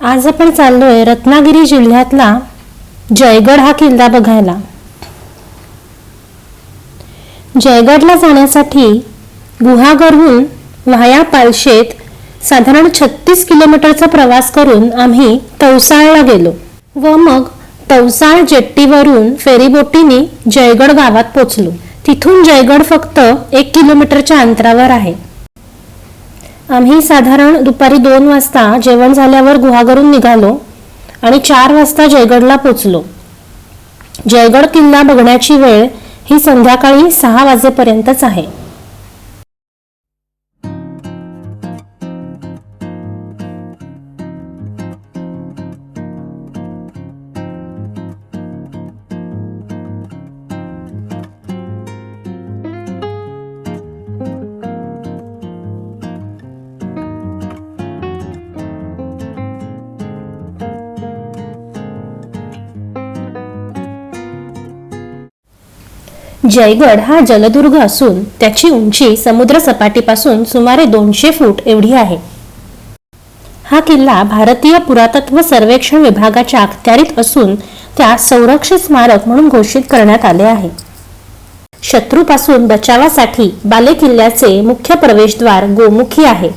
आज आपण चाललोय रत्नागिरी जिल्ह्यातला जयगड हा किल्ला बघायला। जयगडला जाण्यासाठी गुहागरहून व्हाया पालशेत साधारण 36 किलोमीटरचा प्रवास करून आम्ही तवसाळला गेलो व मग तवसाळ जेट्टीवरून फेरीबोटीने जयगड गावात पोचलो। तिथून जयगड फक्त 1 किलोमीटरच्या अंतरावर आहे। आम्ही साधारण दुपारी 2 वाजता जेवण झाल्यावर गुहागरून निघालो आणि 4 वाजता जयगडला पोचलो। जयगड किल्ला बघण्याची वेळ ही संध्याकाळी 6 वाजेपर्यंतच आहे। जयगड हा जलदुर्ग असून त्याची उंची समुद्र सपाटीपासून सुमारे 200 फूट एवढी आहे। हा किल्ला भारतीय पुरातत्व सर्वेक्षण विभागाच्या अखत्यारीत असून त्यास संरक्षित स्मारक म्हणून घोषित करण्यात आले आहे। शत्रूपासून बचावासाठी बालेकिल्ल्याचे मुख्य प्रवेशद्वार गोमुखी आहे।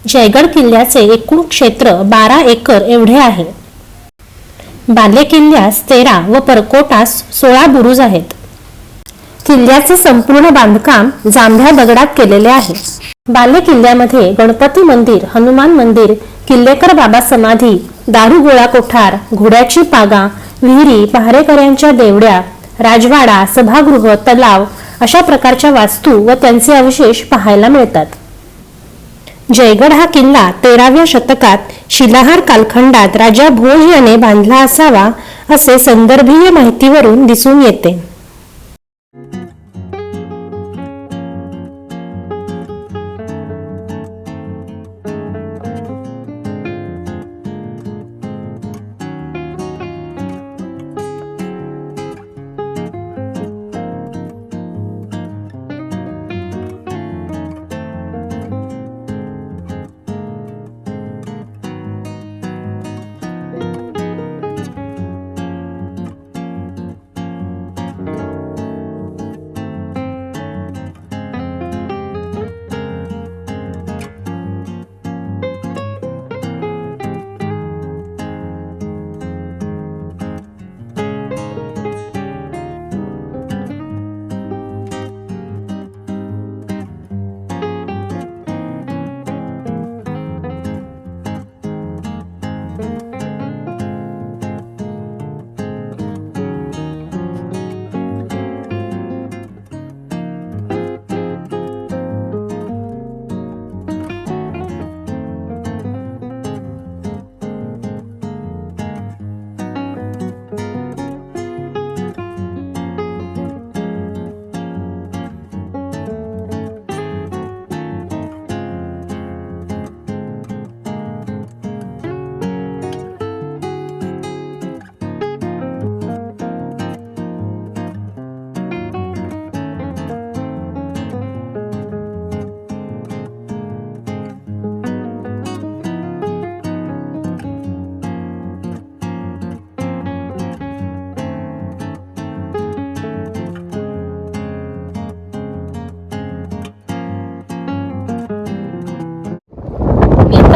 जयगड किल्ल्याचे एकूण क्षेत्र 12 एकर एवढे आहे। बालेकिल्ल्यास 13 व परकोटास 16 बुरुज आहेत। किल्ल्याचे संपूर्ण बांधकाम जांभ्या दगडात केलेले आहे। बालेकिल्ल्यामध्ये गणपती मंदिर, हनुमान मंदिर, किल्लेकर बाबा समाधी, दारुगोळा कोठार, घोड्याची पागा, विहिरी, पहारेकऱ्यांच्या देवड्या, राजवाडा, सभागृह, तलाव अशा प्रकारच्या वास्तू व त्यांचे अवशेष पाहायला मिळतात। जयगड हा किल्ला 13व्या शतकात शिलाहार कालखंडात राजा भोज याने बांधला असावा असे संदर्भीय माहितीवरून दिसून येते।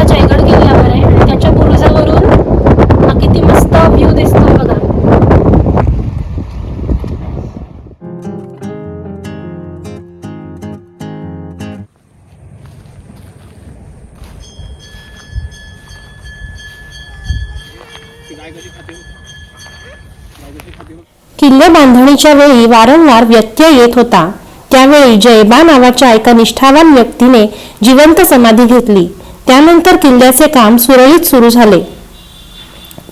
जयगड किल्ल्यावर आहे आणि त्याच्या बुरुजावरून हा किती मस्त व्ह्यू दिसतो बघा। किल्ले बांधणीच्या वेळी वारंवार व्यत्यय येत होता। त्यावेळी जयबा नावाच्या एका निष्ठावान व्यक्तीने जिवंत समाधी घेतली। त्यानंतर किल्ल्याचे काम सुरळीत सुरू झाले।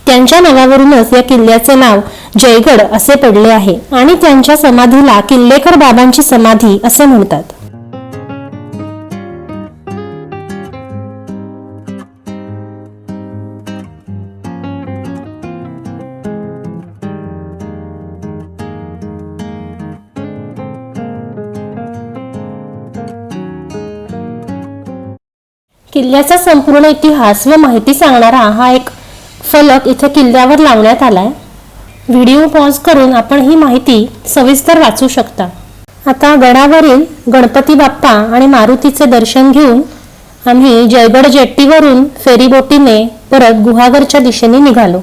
त्यांच्या नावावरूनच या किल्ल्याचे नाव जयगड असे पडले आहे आणि त्यांच्या समाधीला किल्लेकर बाबांची समाधी असे म्हणतात। किल्ल्याचा संपूर्ण इतिहास व माहिती सांगणारा हा एक फलक इथे किल्ल्यावर लावण्यात आलाय. व्हिडिओ पॉज करून आपण ही माहिती सविस्तर वाचू शकता. आता गडावरील गणपती बाप्पा आणि मारुतीचे दर्शन घेऊन आम्ही जयगड जेट्टीवरून फेरीबोटीने परत गुहागरच्या दिशेने निघालो.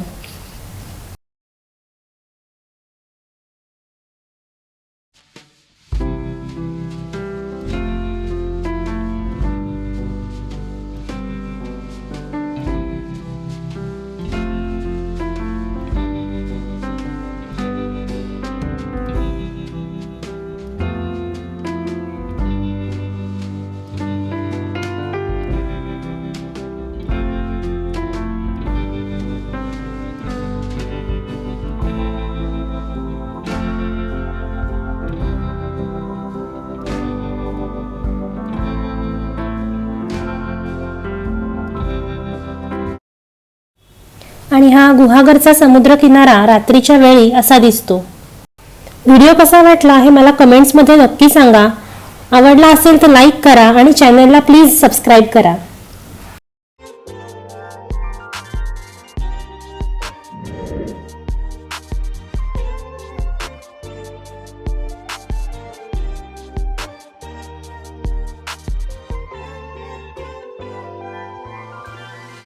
आणि हा गुहागरचा समुद्र किनारा रात्रीच्या वेळी असा दिसतो. व्हिडिओ कसा वाटला हे मला कमेंट्समध्ये नक्की सांगा. आवडला असेल तर लाईक करा आणि चॅनलला प्लीज सबस्क्राईब करा.